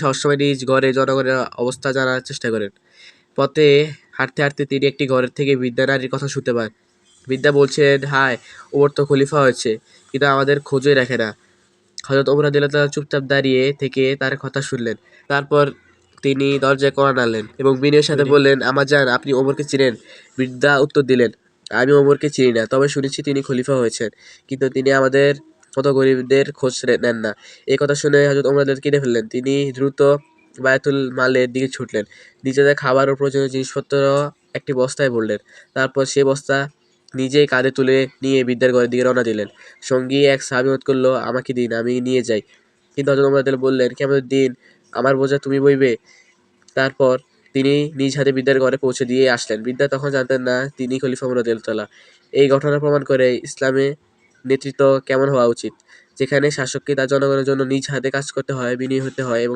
সবসময় নিজ ঘরে জনগণের অবস্থা জানার চেষ্টা করেন। পথে হাঁটতে হাঁটতে তিনি একটি ঘরের থেকে বৃদ্ধা নারীর কথা শুনতে পান। বৃদ্ধা বলছেন, হায়, ওমর তো খলিফা হয়েছে, কিন্তু আমাদের খোঁজই রাখে না। হযরত ওমর রাদিয়াল্লাহু তাআলা চুপচাপ দাঁড়িয়ে থেকে তার কথা শুনলেন। তারপর তিনি দরজায় কড়া নাড়লেন এবং বিনয়ের সাথে বললেন, আমাজান, আপনি ওমরকে চিনেন? বৃদ্ধা উত্তর দিলেন, আমি ওমরকে চিনি না, তবে শুনেছি তিনি খলিফা হয়েছেন, কিন্তু তিনি আমাদের মতো গরিবদের খোঁজ নেন না। এই কথা শুনে হযরত ওমর রাদিয়াল্লাহু কেঁদে ফেললেন। তিনি দ্রুত বায়তুল মালের দিকে ছুটলেন। নিজেদের খাবার ও প্রয়োজনীয় জিনিসপত্র একটি বস্তায় ভরলেন। তারপর সেই বস্তা নিজেই কাঁধে তুলে নিয়ে বৃদ্ধার ঘরের দিকে রওনা দিলেন। সঙ্গী এক সাহাবী অনুরোধ করল, আমাকে দিন, আমি নিয়ে যাই। কিন্তু হযরত ওমর রাদিয়াল্লাহু বললেন, কিয়ামতের দিন আমার বোঝা তুমি বইবে? তারপর তিনি নিজ হাতে বৃদ্ধার ঘরে পৌঁছে দিয়ে আসলেন। বৃদ্ধা তখন জানতেন না তিনি খলিফা ওমর রাদিয়াল্লাহু তাআলা। এই ঘটনা প্রমাণ করে ইসলামে নেতৃত্ব কেমন হওয়া উচিত, যেখানে শাসককে তার জনগণের জন্য নিজ হাতে কাজ করতে হয়, বিনয়ী হতে হয় এবং